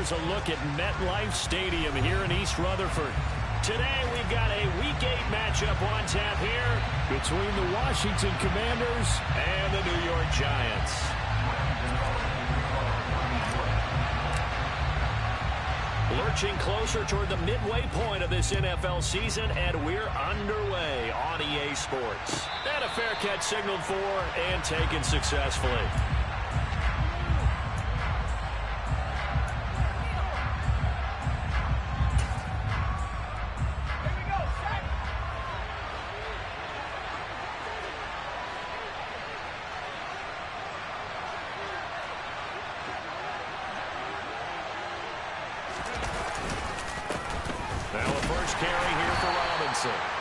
is a look at MetLife Stadium here in East Rutherford. Today we've got a Week 8 matchup on tap here between the Washington Commanders and the New York Giants. Lurching closer toward the midway point of this NFL season, and we're underway on EA Sports. And a fair catch signaled for and taken successfully.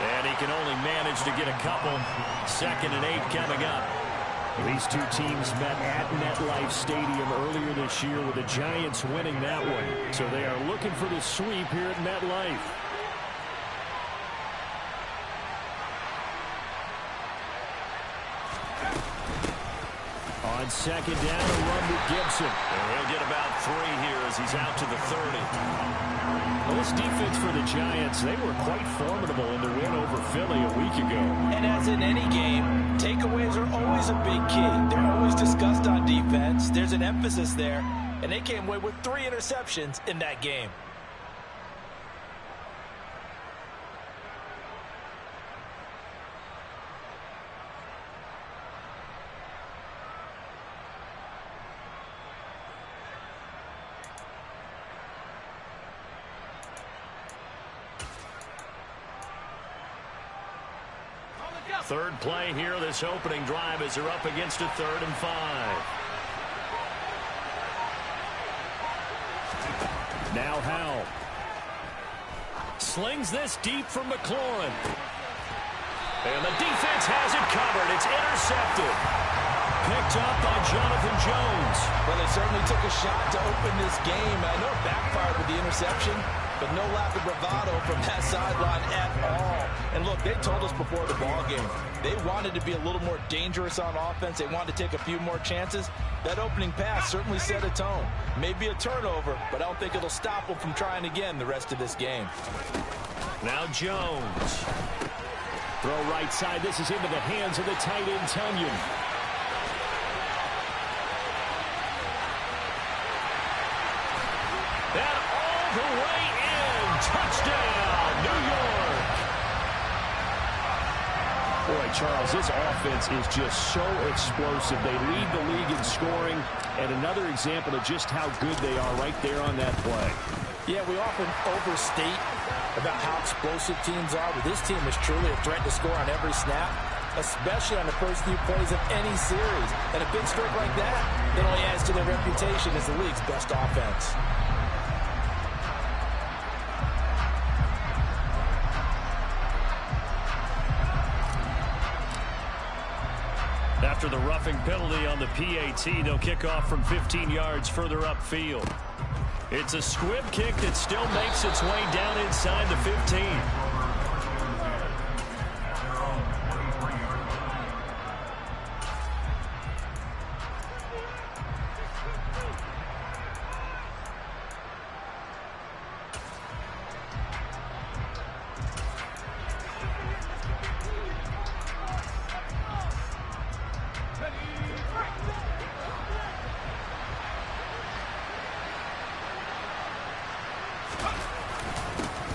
And he can only manage to get a couple. 2nd and 8 coming up. These two teams met at MetLife Stadium earlier this year with the Giants winning that one. So they are looking for the sweep here at MetLife. On 2nd down, a run with Gibson. And he'll get about 3 here as he's out to the 30. Well, this defense for the Giants, they were quite formidable in the win over Philly a week ago. And as in any game, takeaways are always a big key. They're always discussed on defense. There's an emphasis there, and they came away with 3 interceptions in that game. Third play here, this opening drive as they're up against a 3rd and 5. Now Howell. Slings this deep from McLaurin. And the defense has it covered. It's intercepted. Picked up by Jonathan Jones. Well, they certainly took a shot to open this game. I know it backfired with the interception, but no lack of bravado from that sideline at all. And look, they told us before the ball game, they wanted to be a little more dangerous on offense. They wanted to take a few more chances. That opening pass certainly set a tone. Maybe a turnover, but I don't think it'll stop them from trying again the rest of this game. Now Jones. Throw right side. This is into the hands of the tight end, Tunyon. And all the way in. Touchdown, New York. Boy, Charles, this offense is just so explosive. They lead the league in scoring, and another example of just how good they are right there on that play. Yeah, we often overstate about how explosive teams are, but this team is truly a threat to score on every snap, especially on the first few plays of any series. And a big streak like that, it only adds to their reputation as the league's best offense. After the roughing penalty on the PAT, they'll kick off from 15 yards further upfield. It's a squib kick that still makes its way down inside the 15.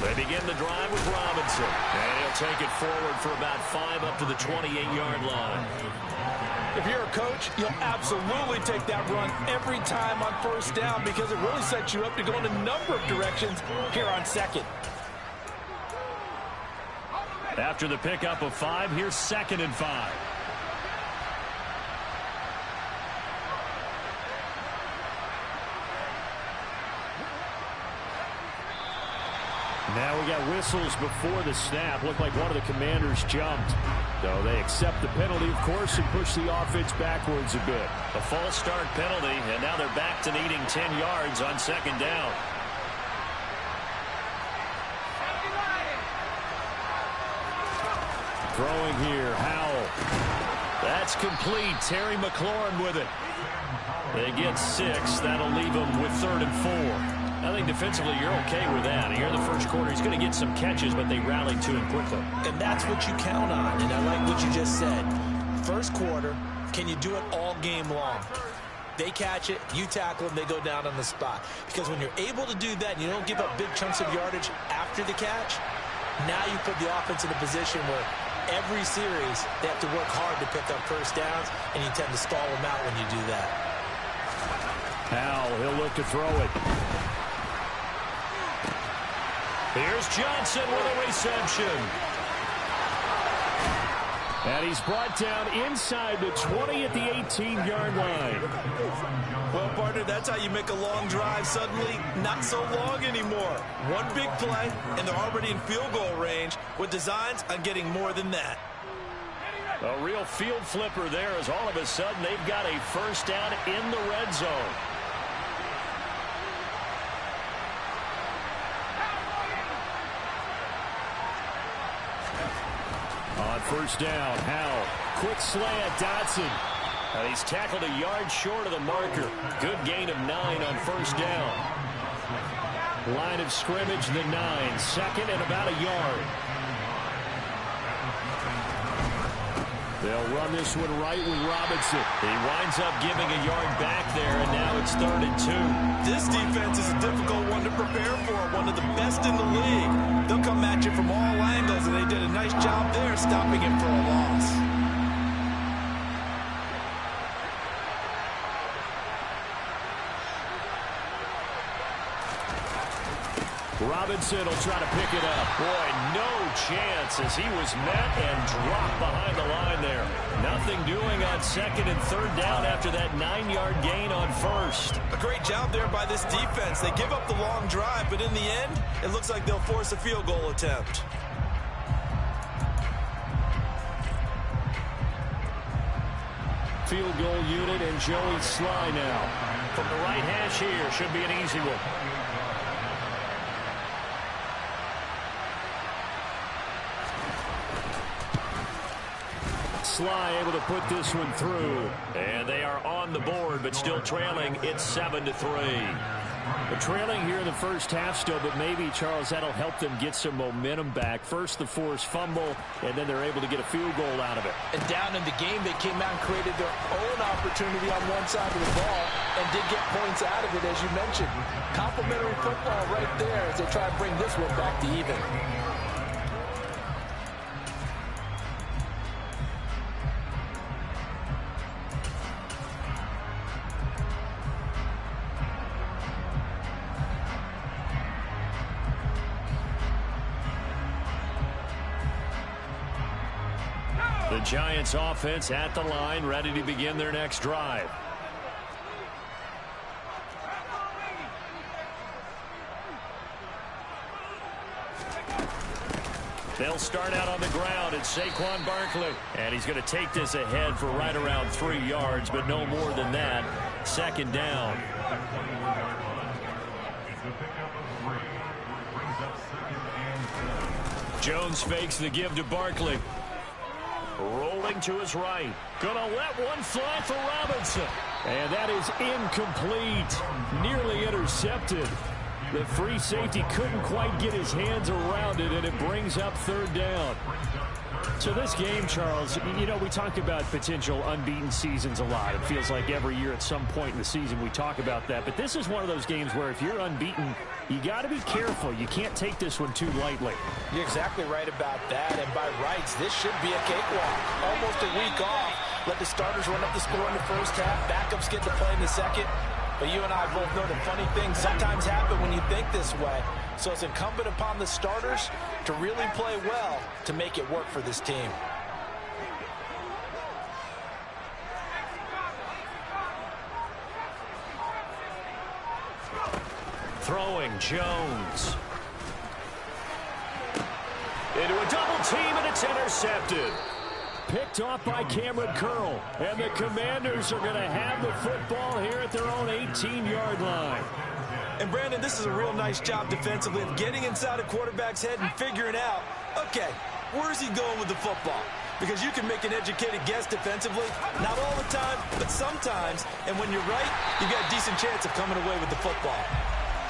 They begin the drive with Robinson. And he'll take it forward for about 5 up to the 28-yard line. If you're a coach, you'll absolutely take that run every time on first down because it really sets you up to go in a number of directions here on 2nd. After the pickup of 5, here's 2nd and 5. Now we got whistles before the snap. Looked like one of the Commanders jumped. So they accept the penalty, of course, and push the offense backwards a bit. A false start penalty, and now they're back to needing 10 yards on 2nd down. Throwing here, Howell. That's complete. Terry McLaurin with it. They get 6. That'll leave them with 3rd and 4. Now I think defensively you're okay with that. Here in the first quarter, he's going to get some catches, but they rallied to him quickly. And that's what you count on, and I like what you just said. First quarter, can you do it all game long? They catch it, you tackle them, they go down on the spot. Because when you're able to do that and you don't give up big chunks of yardage after the catch, now you put the offense in a position where every series they have to work hard to pick up first downs, and you tend to stall them out when you do that. Now he'll look to throw it. Here's Johnson with a reception. And he's brought down inside the 20 at the 18-yard line. Well, partner, that's how you make a long drive suddenly not so long anymore. One big play, and they're already in field goal range with designs on getting more than that. A real field flipper there as all of a sudden they've got a first down in the red zone. On first down, Howell. Quick slant, Dotson. And he's tackled a yard short of the marker. Good gain of 9 on first down. Line of scrimmage, the 9. Second and about a yard. They'll run this one right with Robinson. He winds up giving a yard back there, and now it's 3rd and 2. This defense is a difficult one to prepare for, one of the best in the league. They'll come at you from all angles, and they did a nice job there stopping him for a loss. Robinson will try to pick it up. Boy, no chance as he was met and dropped behind the line there. Nothing doing on 2nd and 3rd down after that 9-yard gain on first. A great job there by this defense. They give up the long drive, but in the end, it looks like they'll force a field goal attempt. Field goal unit and Joey Sly now. From the right hash here, should be an easy one. Sly able to put this one through. And they are on the board, but still trailing. It's 7-3. They're trailing here in the first half still, but maybe, Charles, that'll help them get some momentum back. First, the forced fumble, and then they're able to get a field goal out of it. And down in the game, they came out and created their own opportunity on one side of the ball and did get points out of it, as you mentioned. Complimentary football right there as they try to bring this one back to even. The Giants offense at the line, ready to begin their next drive. They'll start out on the ground. It's Saquon Barkley. And he's going to take this ahead for right around 3 yards, but no more than that. 2nd down. Jones fakes the give to Barkley. Rolling to his right. Gonna let one fly for Robinson. And that is incomplete. Nearly intercepted. The free safety couldn't quite get his hands around it, and it brings up 3rd down. So this game, Charles, you know, we talk about potential unbeaten seasons a lot. It feels like every year at some point in the season we talk about that. But this is one of those games where if you're unbeaten, you got to be careful. You can't take this one too lightly. You're exactly right about that. And by rights, this should be a cakewalk. Almost a week off. Let the starters run up the score in the first half. Backups get to play in the second. But you and I both know that funny things sometimes happen when you think this way. So it's incumbent upon the starters to really play well to make it work for this team. Throwing Jones. Into a double team, and it's intercepted. Picked off by Cameron Curl. And the Commanders are going to have the football here at their own 18-yard line. And, Brandon, this is a real nice job defensively of getting inside a quarterback's head and figuring out, okay, where's he going with the football? Because you can make an educated guess defensively, not all the time, but sometimes. And when you're right, you got a decent chance of coming away with the football.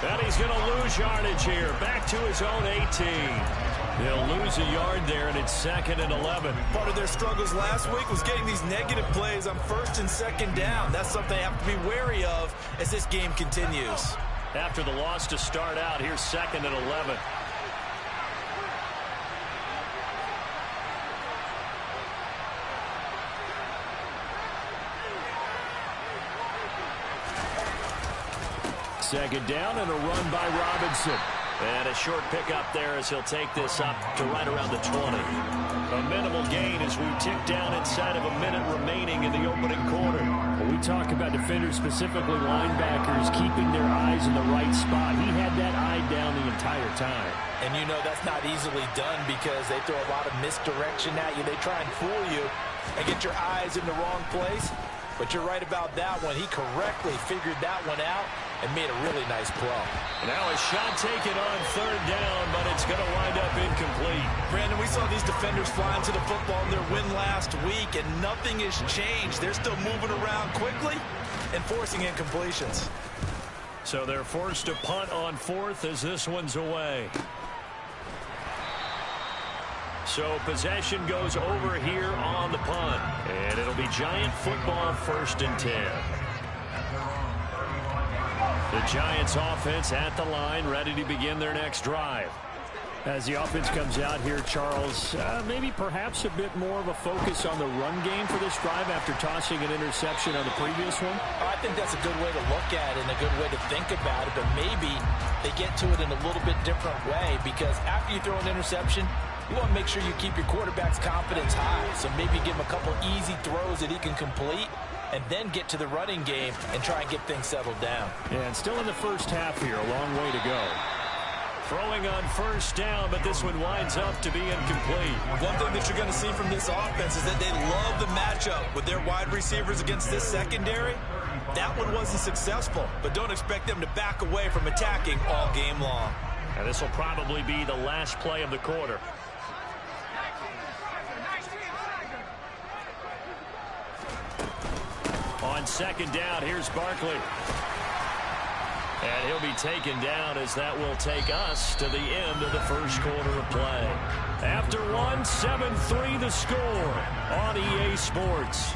And he's going to lose yardage here. Back to his own 18. They'll lose a yard there, and it's 2nd and 11. Part of their struggles last week was getting these negative plays on 1st and 2nd down. That's something they have to be wary of as this game continues. After the loss to start out, here's 2nd and 11. Second down and a run by Robinson. And a short pickup there as he'll take this up to right around the 20. A minimal gain as we tick down inside of a minute remaining in the opening quarter. When we talk about defenders, specifically linebackers, keeping their eyes in the right spot, he had that eye down the entire time. And you know that's not easily done because they throw a lot of misdirection at you. They try and fool you and get your eyes in the wrong place. But you're right about that one. He correctly figured that one out and made a really nice play. Now a shot taken on 3rd down, but it's going to wind up incomplete. Brandon, we saw these defenders flying to the football in their win last week, and nothing has changed. They're still moving around quickly and forcing incompletions. So they're forced to punt on 4th as this one's away. So possession goes over here on the punt. And it'll be Giant football, 1st and 10. The Giants offense at the line, ready to begin their next drive. As the offense comes out here, Charles, maybe perhaps a bit more of a focus on the run game for this drive after tossing an interception on the previous one? I think that's a good way to look at it and a good way to think about it, but maybe they get to it in a little bit different way because after you throw an interception, you want to make sure you keep your quarterback's confidence high. So maybe give him a couple easy throws that he can complete and then get to the running game and try and get things settled down. Yeah, and still in the first half here, a long way to go. Throwing on 1st down, but this one winds up to be incomplete. One thing that you're going to see from this offense is that they love the matchup with their wide receivers against this secondary. That one wasn't successful, but don't expect them to back away from attacking all game long. And this will probably be the last play of the quarter. On 2nd down, here's Barkley. And he'll be taken down as that will take us to the end of the first quarter of play. After one, 7-3 the score on EA Sports.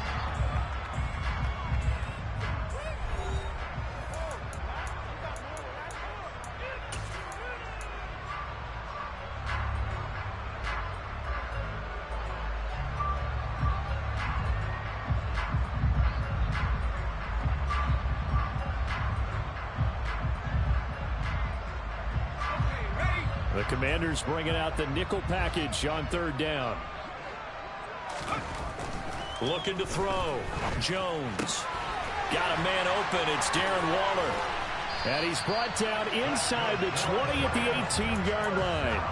The Commanders bringing out the nickel package on 3rd down. Looking to throw. Jones. Got a man open. It's Darren Waller. And he's brought down inside the 20 at the 18-yard line.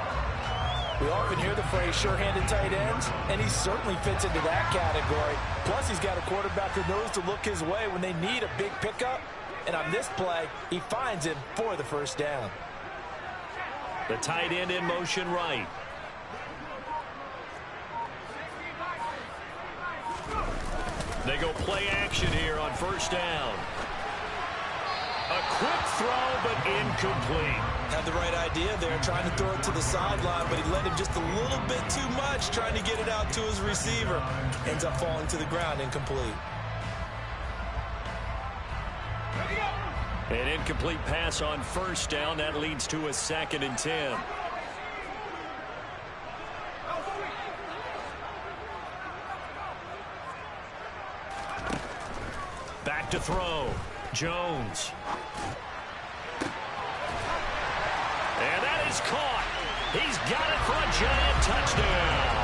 We often hear the phrase sure-handed tight ends, and he certainly fits into that category. Plus, he's got a quarterback who knows to look his way when they need a big pickup. And on this play, he finds him for the 1st down. The tight end in motion right. They go play action here on 1st down. A quick throw, but incomplete. Had the right idea there, trying to throw it to the sideline, but he let him just a little bit too much, trying to get it out to his receiver. Ends up falling to the ground, incomplete. An incomplete pass on 1st down. That leads to a 2nd and 10. Back to throw. Jones. And that is caught. He's got it for a Giant touchdown.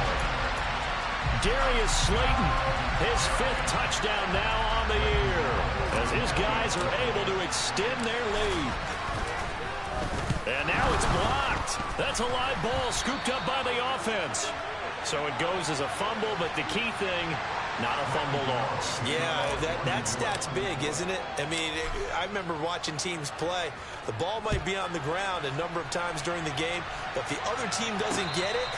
Darius Slayton, his 5th touchdown now on the year, as his guys are able to extend their lead. And now it's blocked. That's a live ball scooped up by the offense. So it goes as a fumble, but the key thing, not a fumble loss. Yeah, that stat's big, isn't it? I mean, I remember watching teams play. The ball might be on the ground a number of times during the game, but if the other team doesn't get it,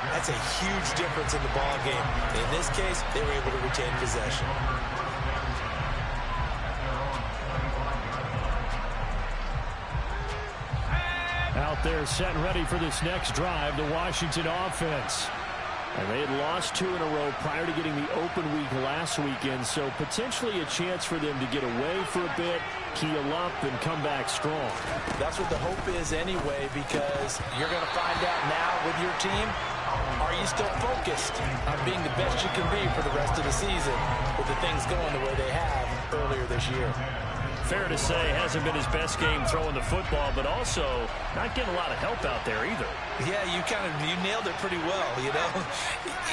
that's a huge difference in the ball game. In this case, they were able to retain possession. Out there set and ready for this next drive, the Washington offense. And they had lost 2 in a row prior to getting the open week last weekend, so potentially a chance for them to get away for a bit, heal up, and come back strong. That's what the hope is anyway, because you're going to find out now with your team, are you still focused on being the best you can be for the rest of the season with the things going the way they have earlier this year? Fair to say, hasn't been his best game throwing the football, but also not getting a lot of help out there either. Yeah, you nailed it pretty well, you know.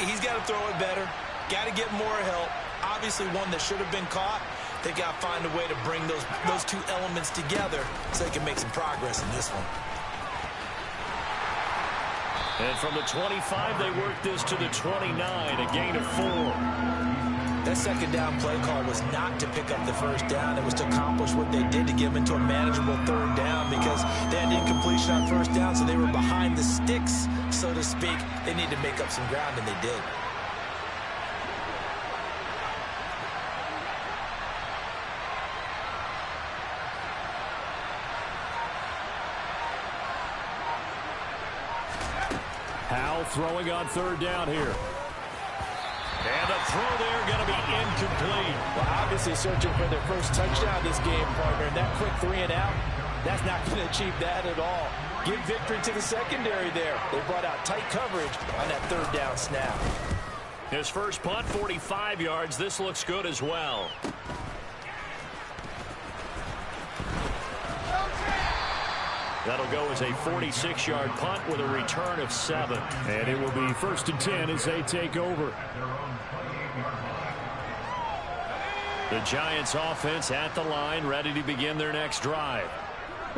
He's got to throw it better, got to get more help. Obviously one that should have been caught. They got to find a way to bring those two elements together so they can make some progress in this one. And from the 25, they work this to the 29, a gain of 4. That second down play call was not to pick up the first down. It was to accomplish what they did to get them into a manageable third down because they had incompletion on first down, so they were behind the sticks, so to speak. They need to make up some ground, and they did. Howell throwing on third down here. And the throw there going to be incomplete. Well, obviously searching for their first touchdown this game, partner. And that quick 3 and out, that's not going to achieve that at all. Give victory to the secondary there. They brought out tight coverage on that third down snap. His first punt, 45 yards. This looks good as well. That'll go as a 46-yard punt with a return of 7. And it will be 1st and 10 as they take over. The Giants offense at the line, ready to begin their next drive.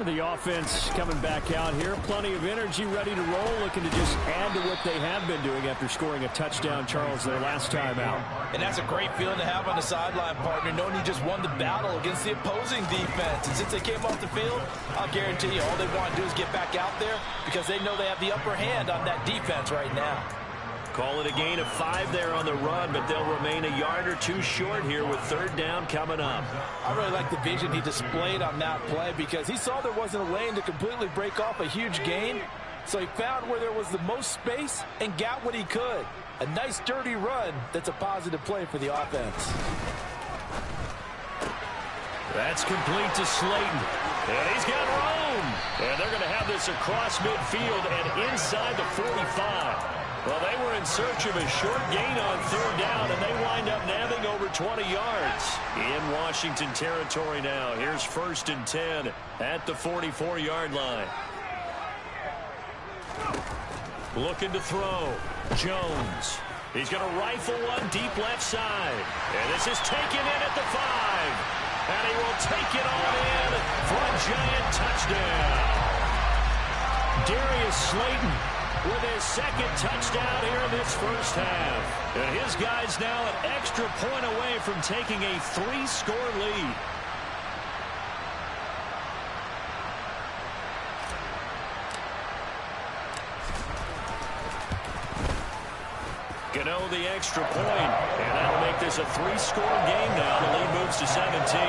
The offense coming back out here. Plenty of energy, ready to roll, looking to just add to what they have been doing after scoring a touchdown, Charles, their last time out. And that's a great feeling to have on the sideline, partner, knowing you just won the battle against the opposing defense. And since they came off the field, I'll guarantee you all they want to do is get back out there because they know they have the upper hand on that defense right now. Call it a gain of 5 there on the run, but they'll remain a yard or 2 short here with third down coming up. I really like the vision he displayed on that play because he saw there wasn't a lane to completely break off a huge gain. So he found where there was the most space and got what he could. A nice dirty run that's a positive play for the offense. That's complete to Slayton. And he's got room. And they're going to have this across midfield and inside the 45. Well, they were in search of a short gain on third down, and they wind up nabbing over 20 yards. In Washington territory now. Here's 1st and 10 at the 44-yard line. Looking to throw. Jones. He's going to rifle one deep left side. And this is taken in at the 5. And he will take it on in for a Giant touchdown. Darius Slayton with his second touchdown here in this first half. And his guys now an extra point away from taking a 3-score lead. Gano the extra point, and that'll make this a 3-score game now. The lead moves to 17.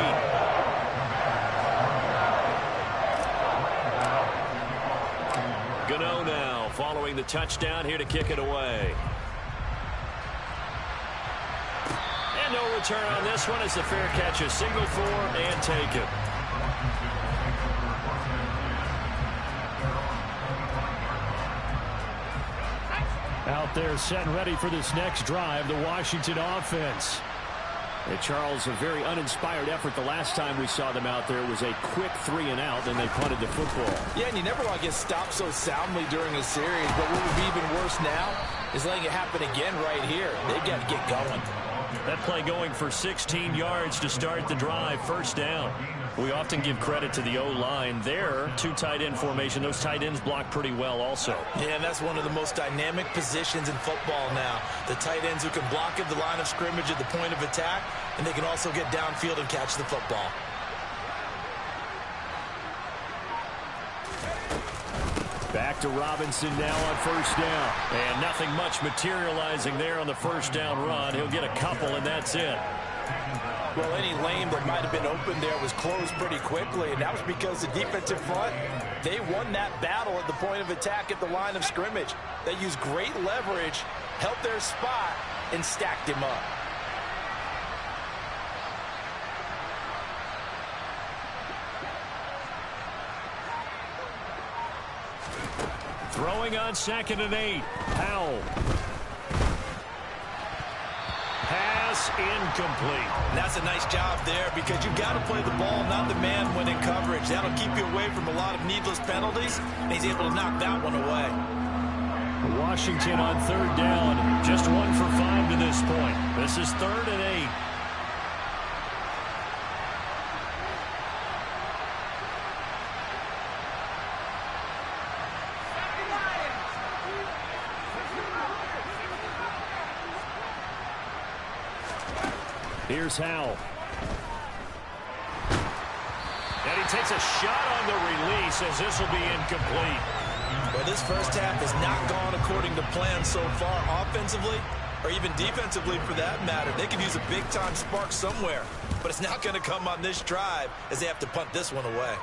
Gano now following the touchdown here to kick it away. And no return on this one as the fair catch is signaled for and taken. Out there set and ready for this next drive, the Washington offense. And Charles, a very uninspired effort the last time we saw them out there was a quick 3 and out, then they punted the football. Yeah, and you never want to get stopped so soundly during a series, but what would be even worse now is letting it happen again right here. They've got to get going. That play going for 16 yards to start the drive, 1st down. We often give credit to the O-line there. 2 tight end formation. Those tight ends block pretty well also. Yeah, and that's one of the most dynamic positions in football now. The tight ends who can block at the line of scrimmage at the point of attack, and they can also get downfield and catch the football. Back to Robinson now on 1st down. And nothing much materializing there on the 1st down run. He'll get a couple, and that's it. Well, any lane that might have been open there was closed pretty quickly, and that was because the defensive front, they won that battle at the point of attack at the line of scrimmage. They used great leverage, held their spot, and stacked him up. Throwing on 2nd and 8. Powell. Pass incomplete. That's a nice job there because you've got to play the ball, not the man when in coverage. That'll keep you away from a lot of needless penalties, and he's able to knock that one away. Washington on 3rd down. Just 1 for 5 to this point. This is 3rd and 8. Here's Howell. And he takes a shot on the release as this will be incomplete. Well, this first half has not gone according to plan so far offensively or even defensively for that matter. They could use a big-time spark somewhere, but it's not going to come on this drive as they have to punt this one away.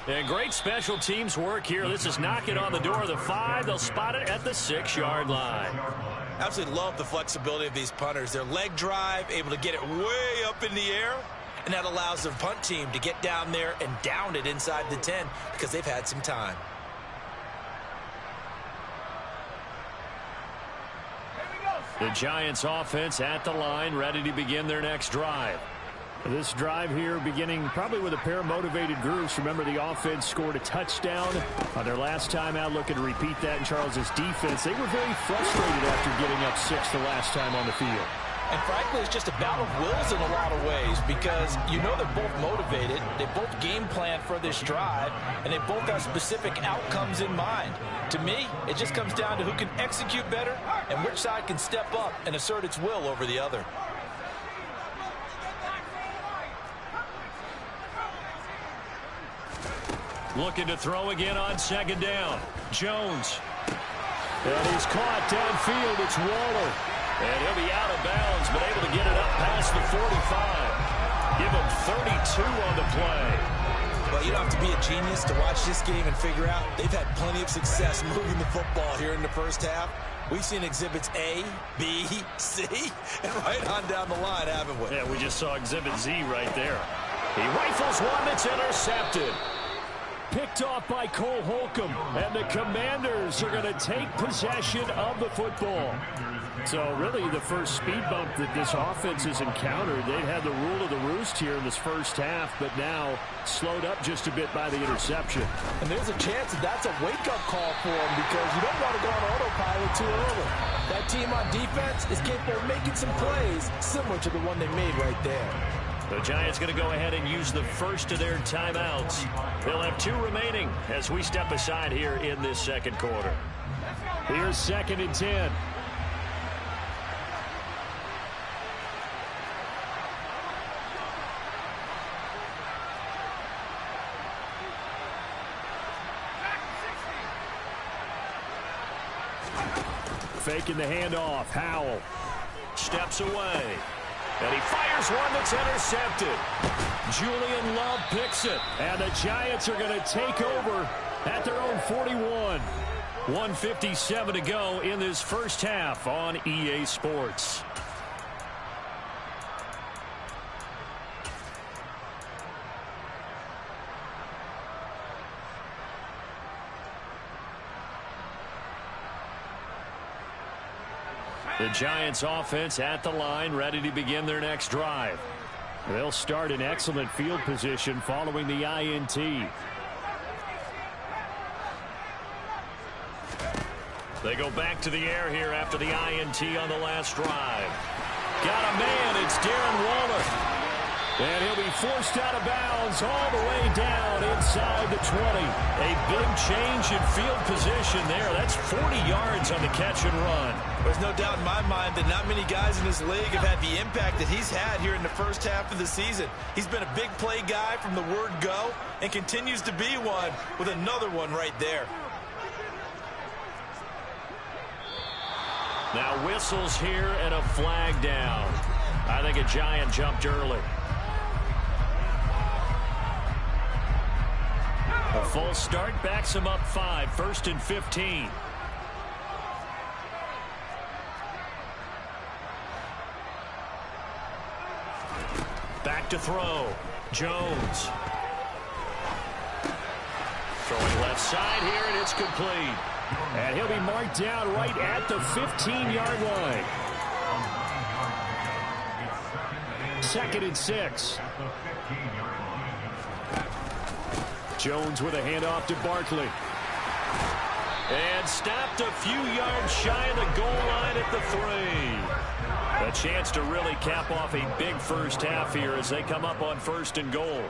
And great special teams work here. This is knocking on the door of the 5. They'll spot it at the 6-yard line. Absolutely love the flexibility of these punters. Their leg drive, able to get it way up in the air, and that allows the punt team to get down there and down it inside the 10 because they've had some time. The Giants offense at the line, ready to begin their next drive. This drive here beginning probably with a pair of motivated groups. Remember, the offense scored a touchdown on their last time out. Looking to repeat that in Charles's defense. They were very frustrated after getting up 6 the last time on the field. And frankly, it's just a battle of wills in a lot of ways because you know they're both motivated. They both game plan for this drive, and they both have specific outcomes in mind. To me, it just comes down to who can execute better and which side can step up and assert its will over the other. Looking to throw again on 2nd down. Jones. And he's caught downfield. It's Waller. And he'll be out of bounds, but able to get it up past the 45. Give him 32 on the play. Well, you don't have to be a genius to watch this game and figure out they've had plenty of success moving the football here in the first half. We've seen exhibits A, B, C, and right on down the line, haven't we? Yeah, we just saw exhibit Z right there. He rifles one that's intercepted. Picked off by Cole Holcomb, and the Commanders are going to take possession of the football. So really the first speed bump that this offense has encountered. They'd had the rule of the roost here in this first half, but now slowed up just a bit by the interception. And there's a chance that that's a wake-up call for them because you don't want to go on autopilot too early. That team on defense is capable of making some plays similar to the one they made right there. The Giants going to go ahead and use the first of their timeouts. They'll have 2 remaining as we step aside here in this second quarter. Here's 2nd and 10. Faking the handoff. Howell steps away. And he fires one that's intercepted. Julian Love picks it. And the Giants are going to take over at their own 41. 1:57 to go in this first half on EA Sports. The Giants offense at the line, ready to begin their next drive. They'll start in excellent field position following the INT. They go back to the air here after the INT on the last drive. Got a man, it's Darren Waller. And he'll be forced out of bounds all the way down inside the 20. A big change in field position there. That's 40 yards on the catch and run. There's no doubt in my mind that not many guys in this league have had the impact that he's had here in the first half of the season. He's been a big play guy from the word go and continues to be one with another one right there. Now whistles here and a flag down. I think a Giant jumped early. A full start backs him up 5, 1st and 15. Back to throw. Jones. Throwing left side here, and it's complete. And he'll be marked down right at the 15-yard line. 2nd and 6. Jones with a handoff to Barkley. And stopped a few yards shy of the goal line at the 3. A chance to really cap off a big first half here as they come up on 1st and goal.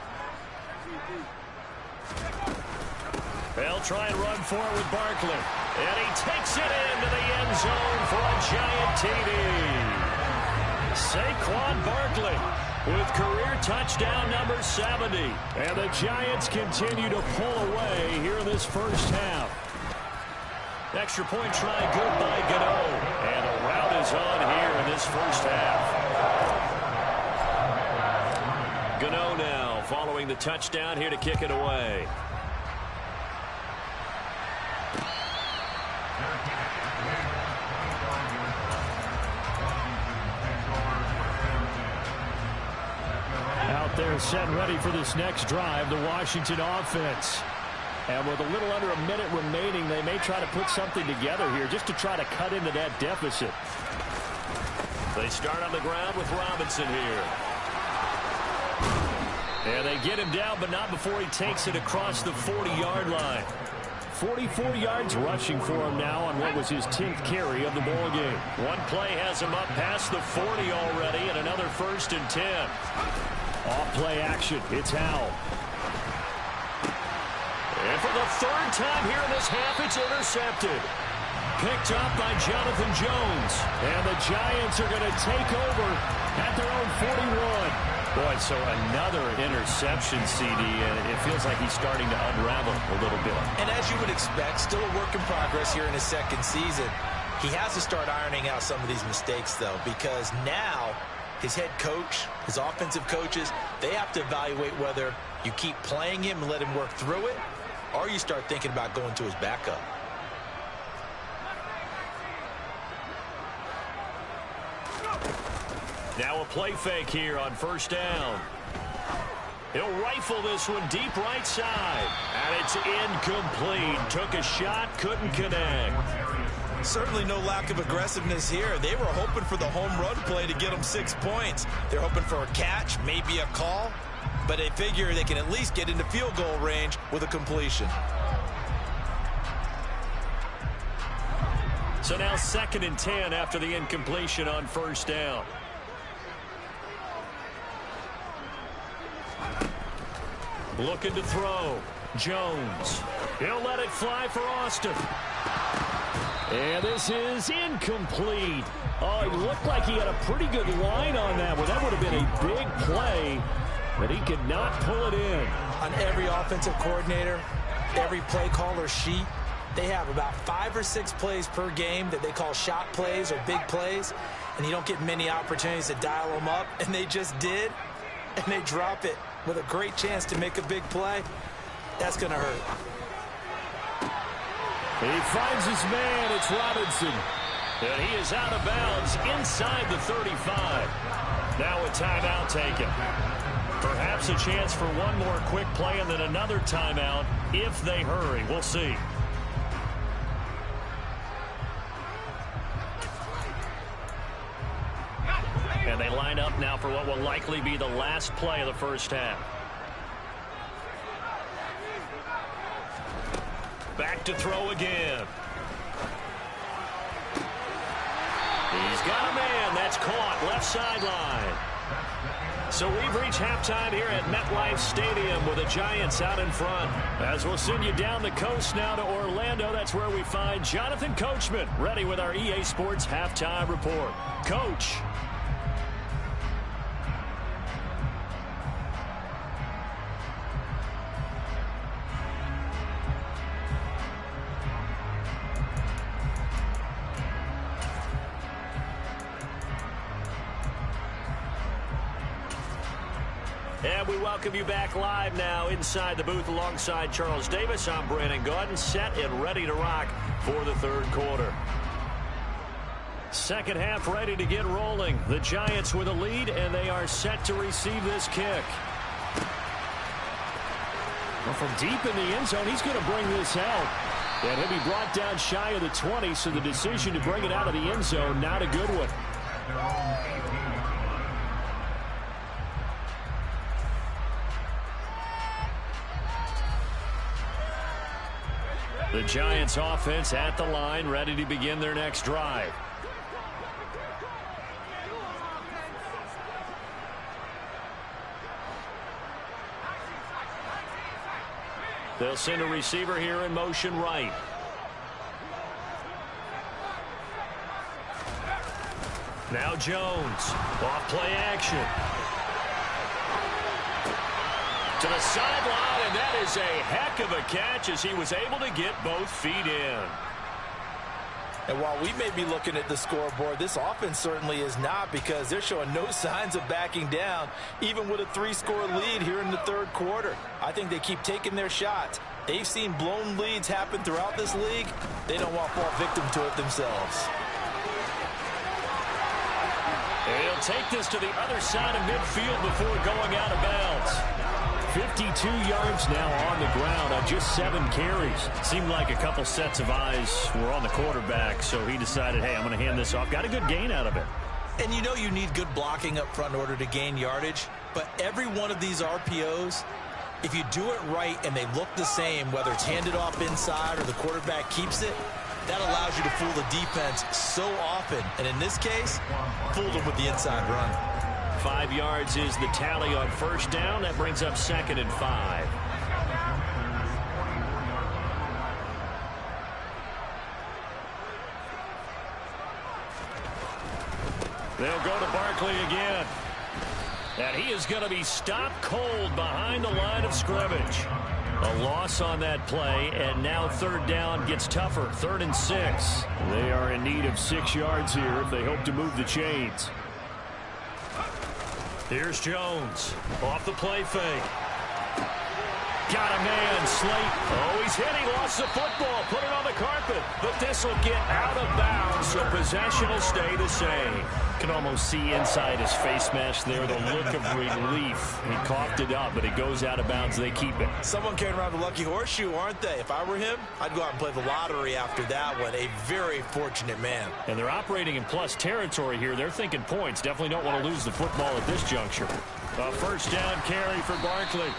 They'll try and run for it with Barkley. And he takes it into the end zone for a Giant TD. Saquon Barkley with career touchdown number 70. And the Giants continue to pull away here in this first half. Extra point try good by Gano. And the route is on here in this first half. Gano now following the touchdown here to kick it away. Out there set ready for this next drive, the Washington offense. And with a little under a minute remaining, they may try to put something together here just to try to cut into that deficit. They start on the ground with Robinson here. And they get him down, but not before he takes it across the 40-yard line. 44 yards rushing for him now on what was his 10th carry of the ball game. One play has him up past the 40 already, and another 1st and 10. Off play action. It's Howell. And for the 3rd time here in this half, it's intercepted. Picked up by Jonathan Jones. And the Giants are going to take over at their own 41. Boy, so another interception, CD, and it feels like he's starting to unravel a little bit. And as you would expect, still a work in progress here in his 2nd season. He has to start ironing out some of these mistakes, though, because now his head coach, his offensive coaches, they have to evaluate whether you keep playing him and let him work through it, or you start thinking about going to his backup. Now a play fake here on 1st down. He'll rifle this one deep right side. And it's incomplete. Took a shot, couldn't connect. Certainly no lack of aggressiveness here. They were hoping for the home run play to get them 6 points. They're hoping for a catch, maybe a call. But they figure they can at least get into field goal range with a completion. So now 2nd and 10 after the incompletion on 1st down. Looking to throw. Jones. He'll let it fly for Austin. And this is incomplete. Oh, it looked like he had a pretty good line on that one. That would have been a big play, but he could not pull it in. On every offensive coordinator, every play caller sheet, they have about 5 or 6 plays per game that they call shot plays or big plays, and you don't get many opportunities to dial them up, and they just did, and they drop it with a great chance to make a big play. That's going to hurt. He finds his man. It's Robinson. And he is out of bounds inside the 35. Now a timeout taken. Perhaps a chance for one more quick play and then another timeout if they hurry. We'll see. And they line up now for what will likely be the last play of the first half. Back to throw again. He's got a man. That's caught left sideline. So we've reached halftime here at MetLife Stadium with the Giants out in front. As we'll send you down the coast now to Orlando, that's where we find Jonathan Coachman ready with our EA Sports halftime report. Coach. And we welcome you back live now inside the booth alongside Charles Davis. I'm Brandon Gaudin, set and ready to rock for the third quarter. Second half ready to get rolling. The Giants with a lead, and they are set to receive this kick. Well, from deep in the end zone, he's going to bring this out. And he'll be brought down shy of the 20, so the decision to bring it out of the end zone, not a good one. The Giants offense at the line, ready to begin their next drive. They'll send a receiver here in motion right. Now Jones, off play action. To the sideline, and that is a heck of a catch as he was able to get both feet in. And while we may be looking at the scoreboard, this offense certainly is not, because they're showing no signs of backing down, even with a 3-score lead here in the third quarter. I think they keep taking their shots. They've seen blown leads happen throughout this league. They don't want to fall victim to it themselves. And he'll take this to the other side of midfield before going out of bounds. 52 yards now on the ground on just 7 carries. Seemed like a couple sets of eyes were on the quarterback, so he decided, hey, I'm going to hand this off. Got a good gain out of it. And you know you need good blocking up front in order to gain yardage, but every one of these RPOs, if you do it right and they look the same, whether it's handed off inside or the quarterback keeps it, that allows you to fool the defense so often. And in this case, fooled them with the inside run. 5 yards is the tally on first down. That brings up 2nd and 5. They'll go to Barkley again. And he is going to be stopped cold behind the line of scrimmage. A loss on that play, and now third down gets tougher. 3rd and 6. They are in need of 6 yards here if they hope to move the chains. Here's Jones. Off the play fake. Got a man, Slate. Oh, he's hit. He lost the football. Put it on the carpet. But this will get out of bounds, so possession will stay the same. Can almost see inside his face mask there the look of relief. He coughed it up, but it goes out of bounds. They keep it. Someone carrying around the lucky horseshoe, aren't they? If I were him, I'd go out and play the lottery after that one. A very fortunate man. And they're operating in plus territory here. They're thinking points. Definitely don't want to lose the football at this juncture. A first down carry for Barkley.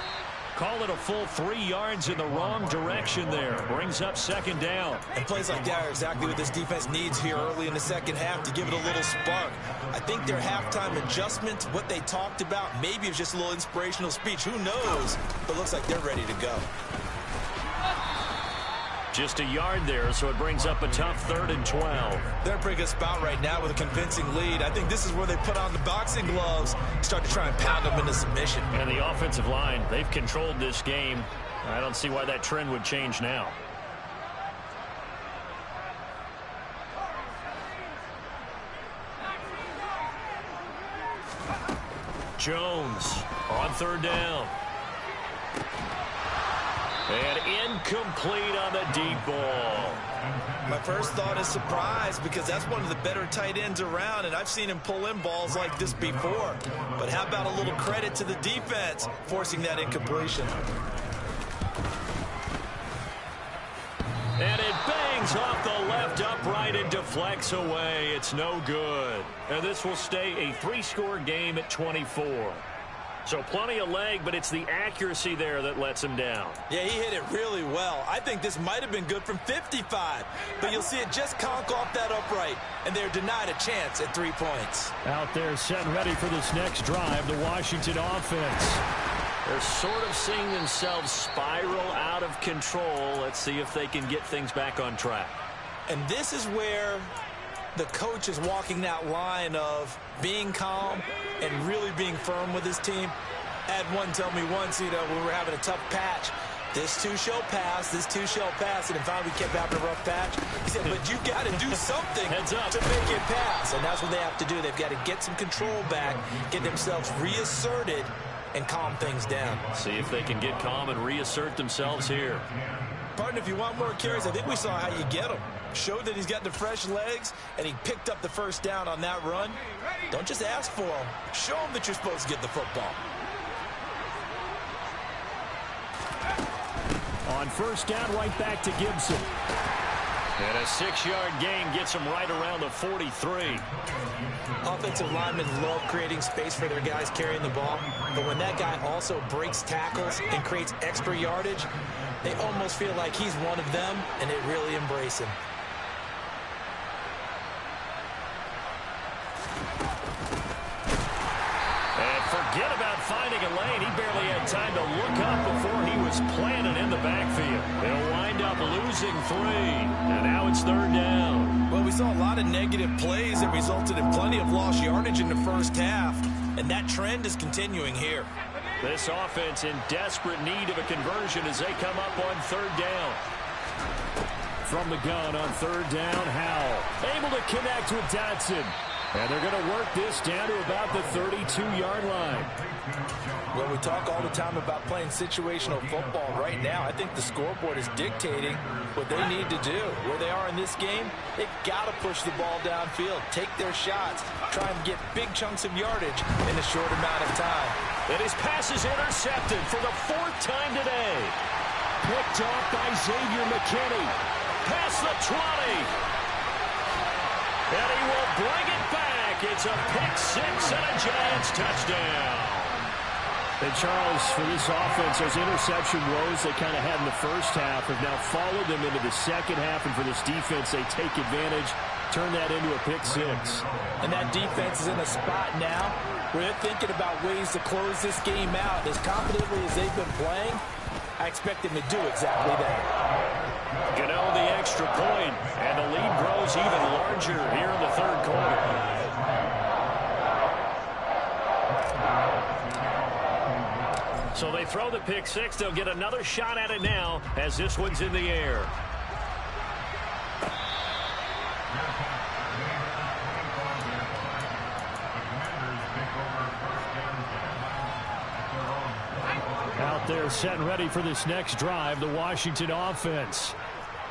Call it a full 3 yards in the wrong direction there. Brings up 2nd down. And plays like that are exactly what this defense needs here early in the second half to give it a little spark. I think their halftime adjustment, what they talked about, maybe it's just a little inspirational speech. Who knows? But it looks like they're ready to go. Just a yard there, so it brings up a tough 3rd and 12. They're in a pretty good spot right now with a convincing lead. I think this is where they put on the boxing gloves, start to try and pound them into submission. And the offensive line, they've controlled this game. I don't see why that trend would change now. Jones on 3rd down. And incomplete on the deep ball. My first thought is surprise, because that's one of the better tight ends around, and I've seen him pull in balls like this before. But how about a little credit to the defense forcing that incompletion? And it bangs off the left upright and deflects away. It's no good. And this will stay a 3-score game at 24. So plenty of leg, but it's the accuracy there that lets him down. Yeah, he hit it really well. I think this might have been good from 55, but you'll see it just conk off that upright, and they're denied a chance at 3 points. Out there set and ready for this next drive, the Washington offense. They're sort of seeing themselves spiral out of control. Let's see if they can get things back on track. And this is where the coach is walking that line of being calm and really being firm with his team. I had one tell me once, when we were having a tough patch, this too shall pass, this too shall pass, and finally we kept having a rough patch. He said, but you got to do something to make it pass, and that's what they have to do. They've got to get some control back, get themselves reasserted, and calm things down. See if they can get calm and reassert themselves here. Partner, if you want more carries, I think we saw how you get them. Showed that he's got the fresh legs, and he picked up the first down on that run. Don't just ask for them. Show him that you're supposed to get the football. On first down, right back to Gibson. And a 6-yard gain gets him right around the 43. Offensive linemen love creating space for their guys carrying the ball, but when that guy also breaks tackles and creates extra yardage, they almost feel like he's one of them, and they really embrace him. And forget about finding a lane. He barely had time to look up before he was planted in the backfield. They'll wind up losing 3, and now it's third down. Well, we saw a lot of negative plays that resulted in plenty of lost yardage in the first half, and that trend is continuing here. This offense in desperate need of a conversion as they come up on third down. From the gun on third down, Howell able to connect with Dotson. And they're going to work this down to about the 32-yard line. Well, we talk all the time about playing situational football. Right now, I think the scoreboard is dictating what they need to do. Where they are in this game, they've got to push the ball downfield, take their shots, try and get big chunks of yardage in a short amount of time. And his pass is intercepted for the 4th time today. Picked off by Xavier McKinney. Past the 20. And he will bring it back. It's a pick-6 and a Giants touchdown. And Charles, for this offense, those interception woes they kind of had in the first half have now followed them into the second half. And for this defense, they take advantage, turn that into a pick-6. And that defense is in a spot now where they're thinking about ways to close this game out. As confidently as they've been playing, I expect them to do exactly that. Gano the extra point, and the lead grows even larger here in the third quarter. So they throw the pick-6. They'll get another shot at it now as this one's in the air. Out there set and ready for this next drive, the Washington offense.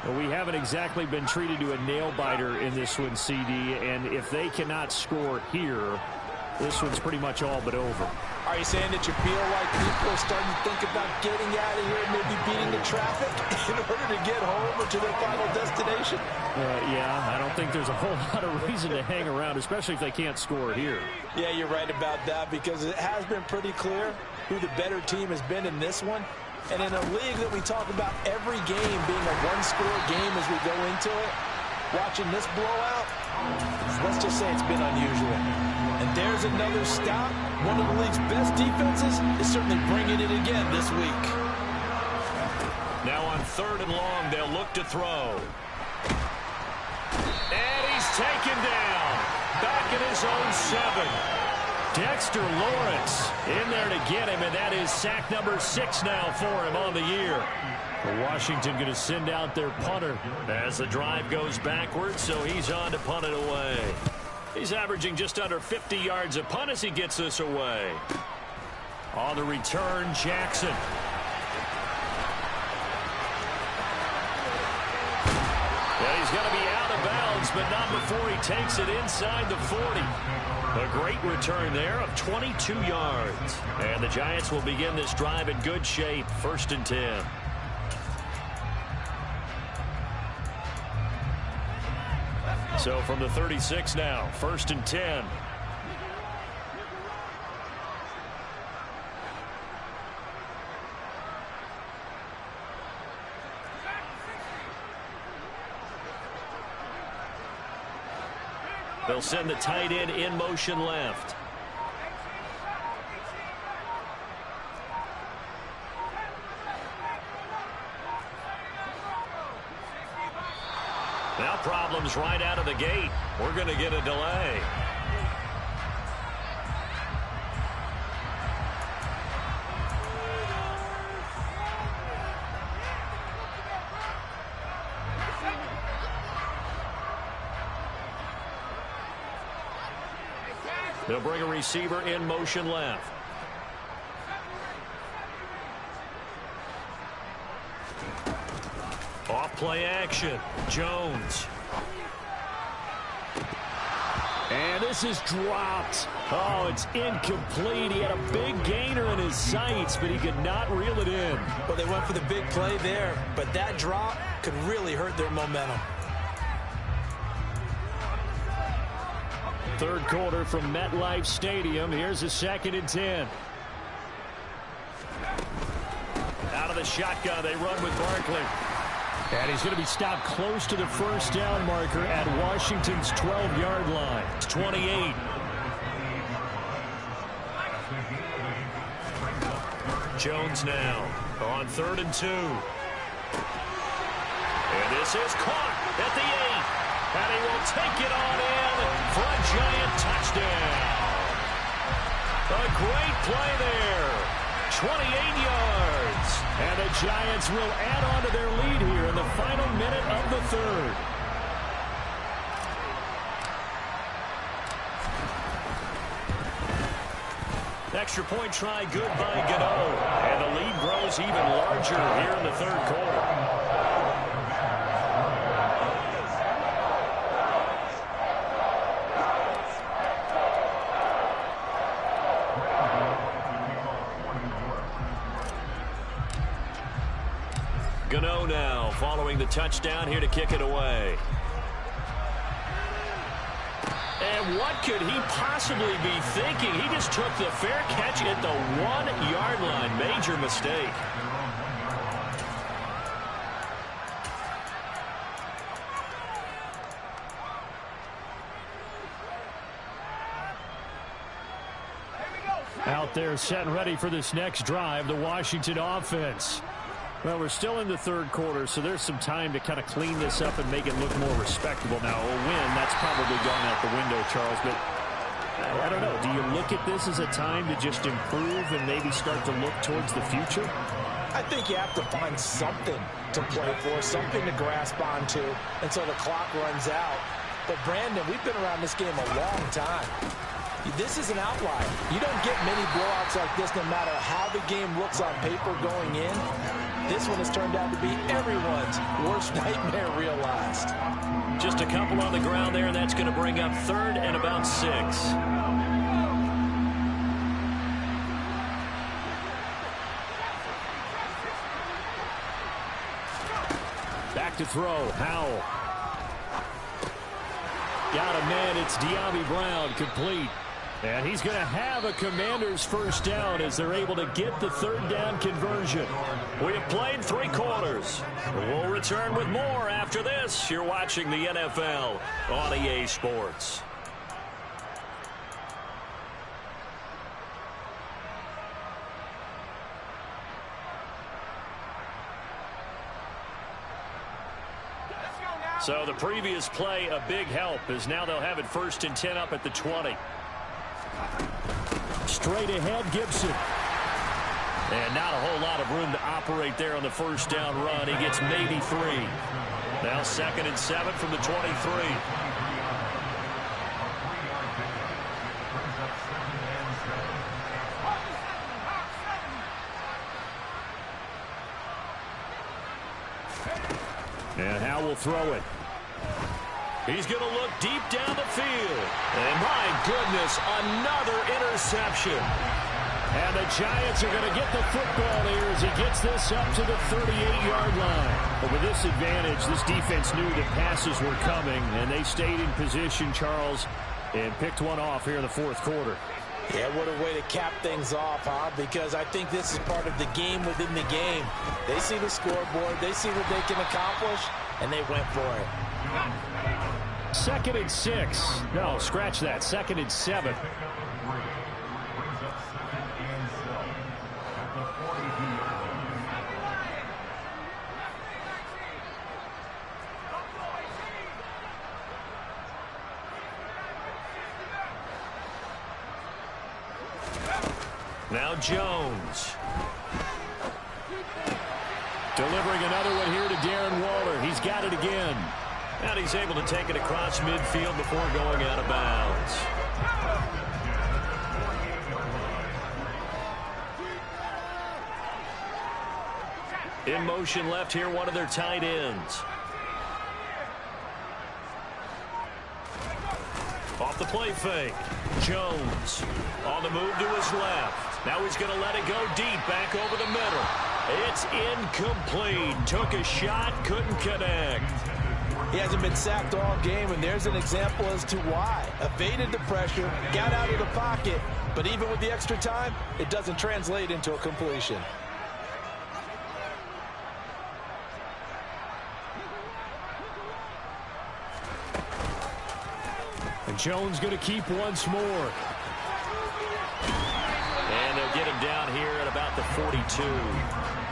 Well, we haven't exactly been treated to a nail-biter in this one, CD, and if they cannot score here, this one's pretty much all but over. Are you saying that you feel like people are starting to think about getting out of here and maybe beating the traffic in order to get home or to their final destination? Yeah, I don't think there's a whole lot of reason to hang around, especially if they can't score here. Yeah, you're right about that, because it has been pretty clear who the better team has been in this one. And in a league that we talk about every game being a one-score game as we go into it, watching this blowout, let's just say it's been unusual. And there's another stop. One of the league's best defenses is certainly bringing it again this week. Now on third and long, they'll look to throw. And he's taken down. Back in his own 7. Dexter Lawrence in there to get him, and that is sack number 6 now for him on the year. Washington going to send out their punter as the drive goes backwards, so he's on to punt it away. He's averaging just under 50 yards a punt as he gets this away. On the return, Jackson. And he's going to be out of bounds, but not before he takes it inside the 40. A great return there of 22 yards. And the Giants will begin this drive in good shape, 1st and 10. So from the 36 now, 1st and 10. They'll send the tight end in motion left. Now problems right out of the gate. We're going to get a delay. They'll bring a receiver in motion left. Off play action. Jones. And this is dropped. Oh, it's incomplete. He had a big gainer in his sights, but he could not reel it in. Well, they went for the big play there, but that drop could really hurt their momentum. Third quarter from MetLife Stadium. Here's a 2nd and 10. Out of the shotgun, they run with Barkley. And he's going to be stopped close to the first down marker at Washington's 12-yard line. It's 28. Jones now on 3rd and 2. And this is caught at the 8. And he will take it on in for a giant touchdown. A great play there. 28 yards. And the Giants will add on to their lead here in the final minute of the 3rd. Extra point try good by Gano. And the lead grows even larger here in the 3rd quarter. Gano now following the touchdown here to kick it away. And what could he possibly be thinking? He just took the fair catch at the 1-yard line. Major mistake. Out there set and ready for this next drive, the Washington offense. Well, we're still in the 3rd quarter, so there's some time to kind of clean this up and make it look more respectable. Now, a win, that's probably gone out the window, Charles, but I don't know. Do you look at this as a time to just improve and maybe start to look towards the future? I think you have to find something to play for, something to grasp onto until the clock runs out. But, Brandon, we've been around this game a long time. This is an outlier. You don't get many blowouts like this no matter how the game looks on paper going in. This one has turned out to be everyone's worst nightmare realized. Just a couple on the ground there, and that's going to bring up 3rd and about 6. Back to throw. Howell. Got a man. It's De'Ami Brown, complete. And he's going to have a Commanders first down as they're able to get the 3rd down conversion. We have played 3 quarters. We'll return with more after this. You're watching the NFL on EA Sports. So the previous play, a big help, as now they'll have it 1st and 10 up at the 20. Straight ahead, Gibson. And not a whole lot of room to operate there on the first down run. He gets maybe 3. Now 2nd and 7 from the 23. And Howell will throw it. He's going to look deep down the field. And my goodness, another interception. And the Giants are going to get the football here as he gets this up to the 38-yard line. But with this advantage, this defense knew that passes were coming, and they stayed in position, Charles, and picked one off here in the 4th quarter. Yeah, what a way to cap things off, huh? Because I think this is part of the game within the game. They see the scoreboard, they see what they can accomplish, and they went for it. 2nd and 6. No, scratch that. 2nd and 7. Now Jones. Delivering another one here to Darren Waller. He's got it again. And he's able to take it across midfield before going out of bounds. In motion left here, one of their tight ends. Off the play fake. Jones on the move to his left. Now he's going to let it go deep, back over the middle. It's incomplete. Took a shot, couldn't connect. He hasn't been sacked all game, and there's an example as to why. Evaded the pressure, got out of the pocket, but even with the extra time, it doesn't translate into a completion. And Jones going to keep once more. And they'll get him down here at about the 42.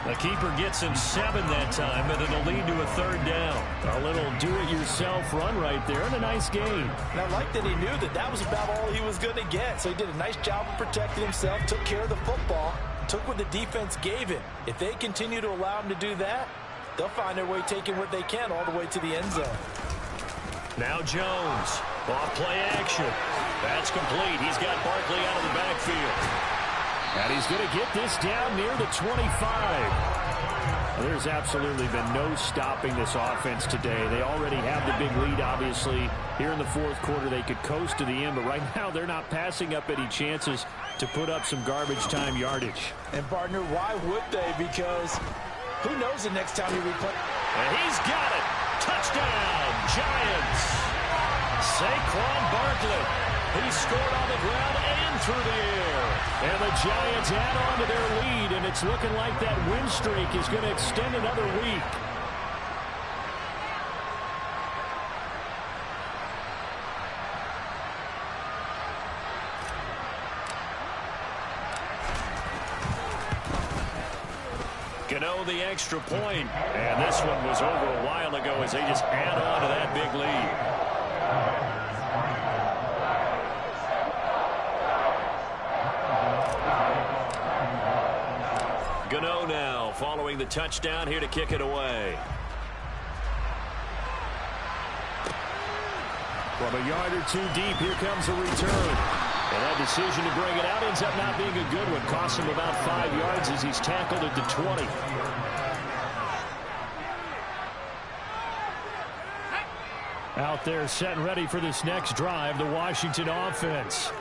The keeper gets him 7 that time, and it'll lead to a third down. A little do-it-yourself run right there, and a nice gain. And I like that he knew that that was about all he was going to get. So he did a nice job of protecting himself, took care of the football, took what the defense gave him. If they continue to allow him to do that, they'll find their way taking what they can all the way to the end zone. Now Jones, off play action. That's complete. He's got Barkley out of the backfield. And he's going to get this down near the 25. There's absolutely been no stopping this offense today. They already have the big lead, obviously. Here in the fourth quarter, they could coast to the end, but right now they're not passing up any chances to put up some garbage time yardage. And, partner, why would they? Because who knows the next time he replays. And he's got it. Touchdown, Giants. Saquon Barkley. He scored on the ground and through the air. And the Giants add on to their lead, and it's looking like that win streak is going to extend another week. Gano the extra point, and this one was over a while ago as they just add on to that big lead. Gano now following the touchdown here to kick it away. From a yard or two deep, here comes a return. And that decision to bring it out ends up not being a good one. Costs him about 5 yards as he's tackled at the 20. Out there set and ready for this next drive, the Washington offense.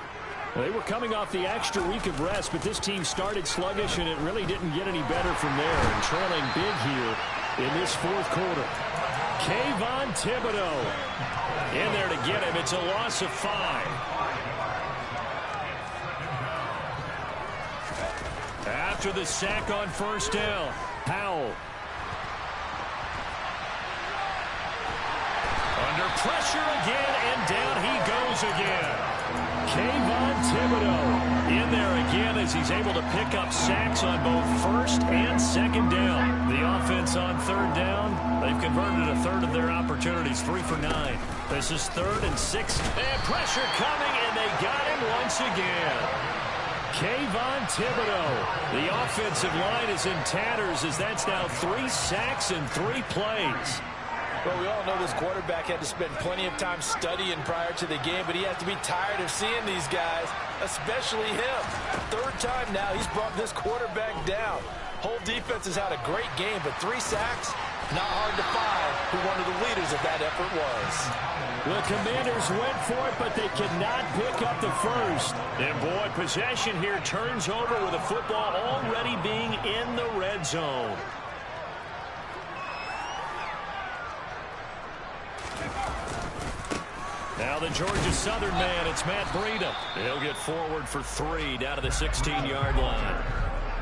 They were coming off the extra week of rest, but this team started sluggish, and it really didn't get any better from there. And trailing big here in this fourth quarter. Kayvon Thibodeau in there to get him. It's a loss of 5. After the sack on first down, Powell. Under pressure again, and down he goes again. Kayvon Thibodeau in there again as he's able to pick up sacks on both first and second down. The offense on third down, they've converted a third of their opportunities, 3 for 9. This is 3rd and 6. And pressure coming, and they got him once again. Kayvon Thibodeau. The offensive line is in tatters as that's now 3 sacks in 3 plays. Well, we all know this quarterback had to spend plenty of time studying prior to the game, but he has to be tired of seeing these guys, especially him. 3rd time now he's brought this quarterback down. Whole defense has had a great game, but 3 sacks, not hard to find who one of the leaders of that effort was. The Commanders went for it, but they could not pick up the first. And boy, possession here turns over with the football already being in the red zone. Now the Georgia Southern man, it's Matt Breida. He'll get forward for 3 down to the 16-yard line.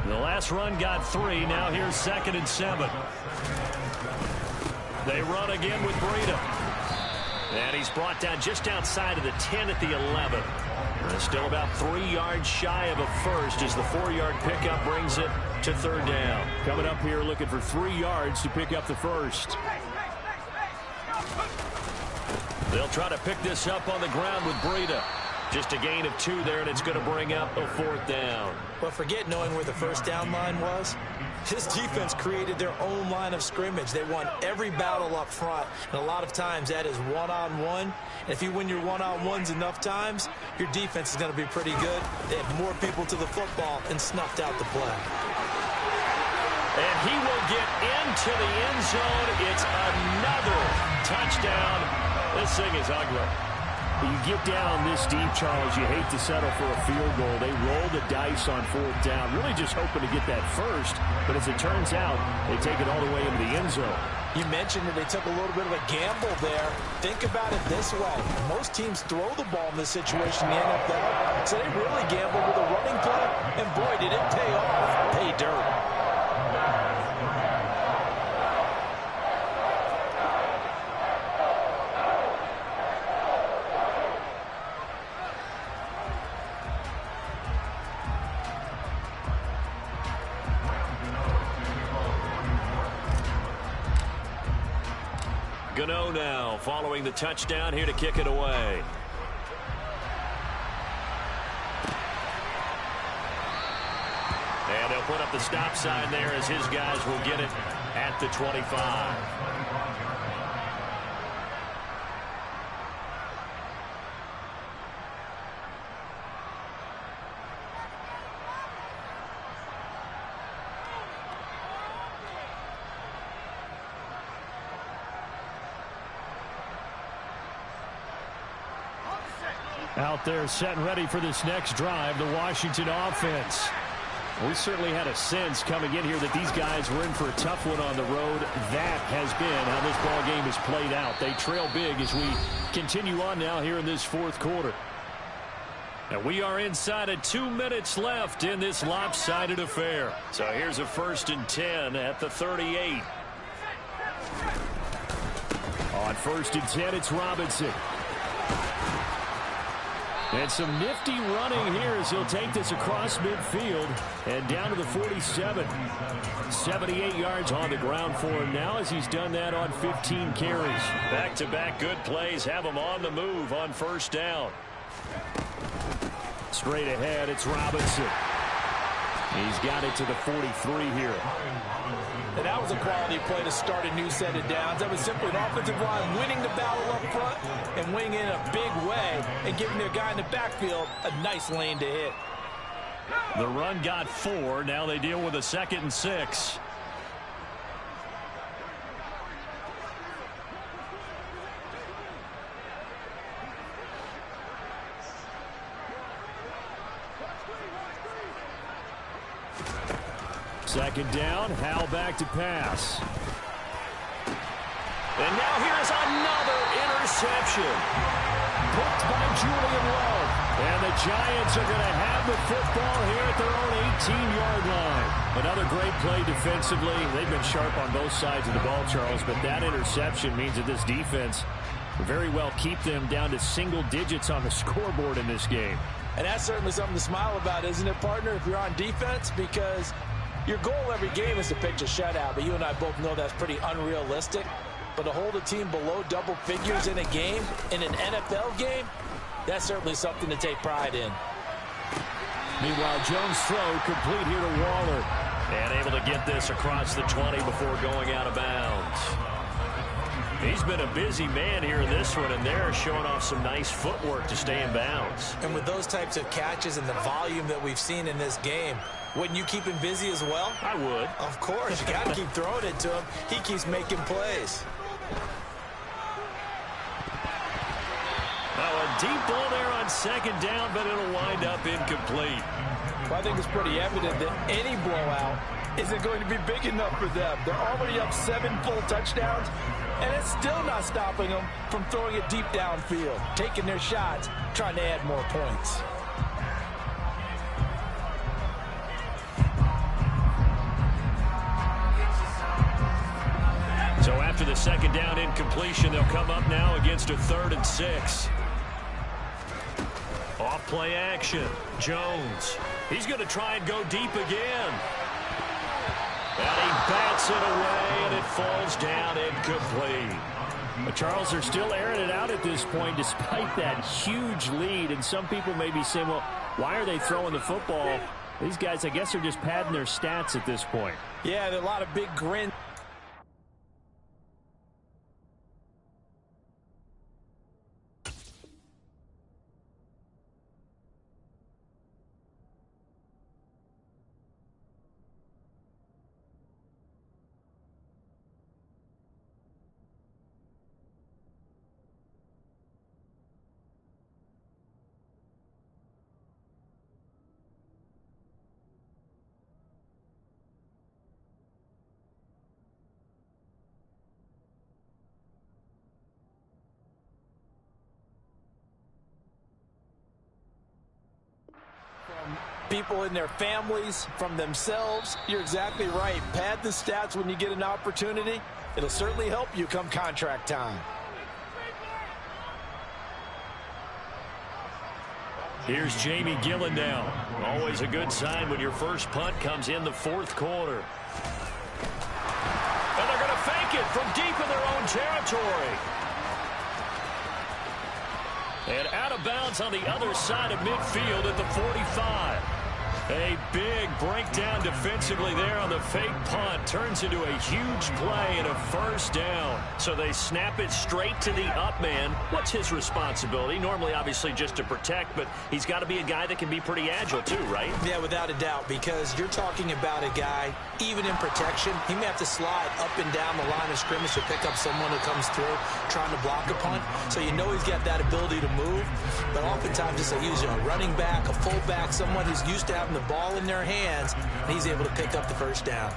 The last run got 3. Now here's 2nd and 7. They run again with Breida. And he's brought down just outside of the 10 at the 11. And still about 3 yards shy of a first as the 4-yard pickup brings it to 3rd down. Coming up here looking for 3 yards to pick up the first. They'll try to pick this up on the ground with Breida. Just a gain of 2 there, and it's going to bring up a 4th down. But forget knowing where the first down line was. His defense created their own line of scrimmage. They won every battle up front, and a lot of times that is one-on-one. And if you win your one-on-ones enough times, your defense is going to be pretty good. They had more people to the football and snuffed out the play. And he will get into the end zone. It's another touchdown. This thing is ugly. You get down this deep, Charles, you hate to settle for a field goal. They roll the dice on 4th down, really just hoping to get that first. But as it turns out, they take it all the way into the end zone. You mentioned that they took a little bit of a gamble there. Think about it this way. Most teams throw the ball in this situation in the NFL. So they really gambled with a running play. And boy, did it pay off. Pay dirt. Gano now following the touchdown here to kick it away. And they'll put up the stop sign there as his guys will get it at the 25. Out there set and ready for this next drive, the Washington offense. We certainly had a sense coming in here that these guys were in for a tough one on the road. That has been how this ball game has played out. They trail big as we continue on now here in this 4th quarter. And we are inside of 2 minutes left in this lopsided affair. So here's a 1st and 10 at the 38. On 1st and 10, it's Robinson. And some nifty running here as he'll take this across midfield and down to the 47. 78 yards on the ground for him now as he's done that on 15 carries. Back-to-back good plays have him on the move on 1st down. Straight ahead, it's Robinson. He's got it to the 43 here. And that was a quality play to start a new set of downs. That was simply an offensive line winning the battle up front and winning in a big way and giving their guy in the backfield a nice lane to hit. The run got 4. Now they deal with a 2nd and 6. Second down, Howell back to pass. And now here's another interception. Picked by Julian Love. And the Giants are going to have the football here at their own 18-yard line. Another great play defensively. They've been sharp on both sides of the ball, Charles, but that interception means that this defense very well keep them down to single digits on the scoreboard in this game. And that's certainly something to smile about, isn't it, partner, if you're on defense? Because your goal every game is to pitch a shutout, but you and I both know that's pretty unrealistic. But to hold a team below double figures in a game, in an NFL game, that's certainly something to take pride in. Meanwhile, Jones' throw complete here to Waller. And able to get this across the 20 before going out of bounds. He's been a busy man here in this one, and they're showing off some nice footwork to stay in bounds. And with those types of catches and the volume that we've seen in this game, wouldn't you keep him busy as well? I would. Of course. You got to keep throwing it to him. He keeps making plays. Now a deep ball there on 2nd down, but it'll wind up incomplete. Well, I think it's pretty evident that any blowout isn't going to be big enough for them. They're already up 7 full touchdowns, and it's still not stopping them from throwing it deep downfield, taking their shots, trying to add more points. So after the 2nd down incompletion, they'll come up now against a 3rd and 6. Off play action. Jones. He's going to try and go deep again. And he bats it away, and it falls down incomplete. But Charles, they're still airing it out at this point despite that huge lead. And some people may be saying, well, why are they throwing the football? These guys, I guess, are just padding their stats at this point. Yeah, there are a lot of big grins. people in their families, from themselves. You're exactly right. Pad the stats when you get an opportunity. It'll certainly help you come contract time. Here's Jamie Gillen now. Always a good sign when your first punt comes in the fourth quarter. And they're going to fake it from deep in their own territory. And out of bounds on the other side of midfield at the 45. A big breakdown defensively there on the fake punt. Turns into a huge play and a first down. So they snap it straight to the up man. What's his responsibility? Normally, obviously, just to protect, but he's got to be a guy that can be pretty agile too, right? Yeah, without a doubt, because you're talking about a guy, even in protection, he may have to slide up and down the line of scrimmage to pick up someone who comes through trying to block a punt. So you know he's got that ability to move, but oftentimes just use a running back, a fullback, someone who's used to having the ball in their hands, and he's able to pick up the first down.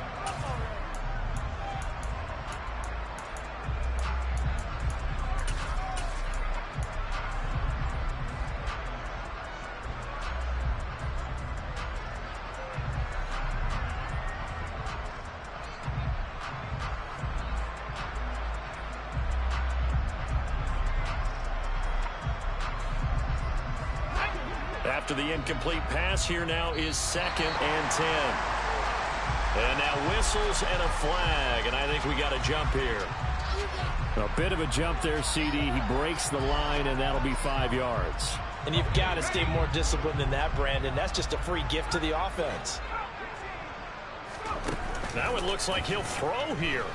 After the incomplete pass, here now is 2nd and 10. And now whistles and a flag, and I think we got a jump here. A bit of a jump there, CD. He breaks the line, and that'll be 5 yards. And you've got to stay more disciplined than that, Brandon. That's just a free gift to the offense. Now it looks like he'll throw here.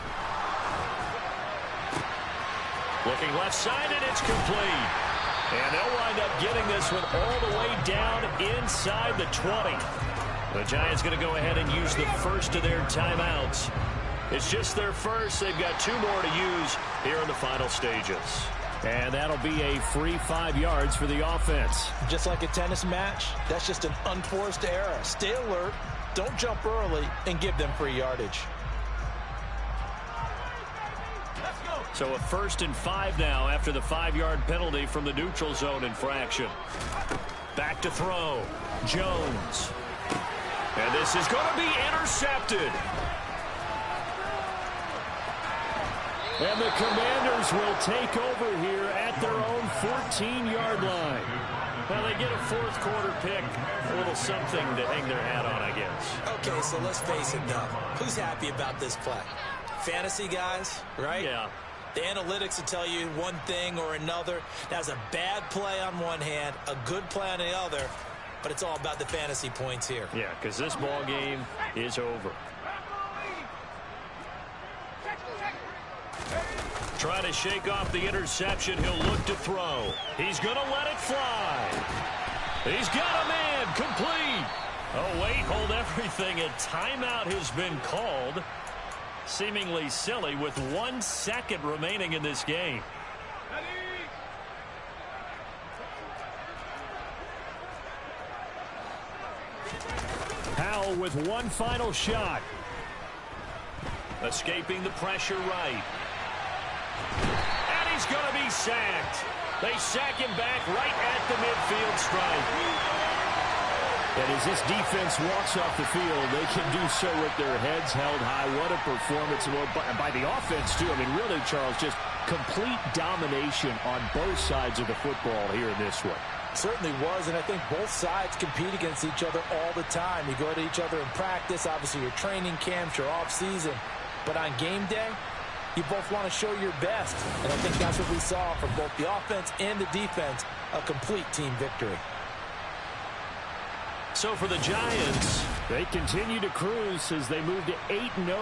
Looking left side, and it's complete. And they'll wind up getting this one all the way down inside the 20. The Giants going to go ahead and use the first of their timeouts. It's just their first. They've got 2 more to use here in the final stages. And that'll be a free 5 yards for the offense. Just like a tennis match, that's just an unforced error. Stay alert, don't jump early, and give them free yardage. So a 1st and 5 now after the 5-yard penalty from the neutral zone infraction. Back to throw. Jones. And this is going to be intercepted. And the Commanders will take over here at their own 14-yard line. Well, they get a fourth quarter pick. A little something to hang their hat on, I guess. Okay, so let's face it, though. Who's happy about this play? Fantasy guys, right? Yeah. The analytics will tell you one thing or another. That's a bad play on one hand, a good play on the other, but it's all about the fantasy points here. Yeah, because this ball game is over. Trying to shake off the interception. He'll look to throw. He's going to let it fly. He's got a man. Complete. Oh, wait, hold everything. A timeout has been called. Seemingly silly with 1 second remaining in this game. Powell with one final shot. Escaping the pressure right. And he's going to be sacked. They sack him back right at the midfield stripe. And as this defense walks off the field, they can do so with their heads held high. What a performance by the offense, too. I mean, really, Charles, just complete domination on both sides of the football here in this one. Certainly was, and I think both sides compete against each other all the time. You go to each other in practice, obviously your training camps, your off-season. But on game day, you both want to show your best. And I think that's what we saw from both the offense and the defense, a complete team victory. So for the Giants, they continue to cruise as they move to 8-0.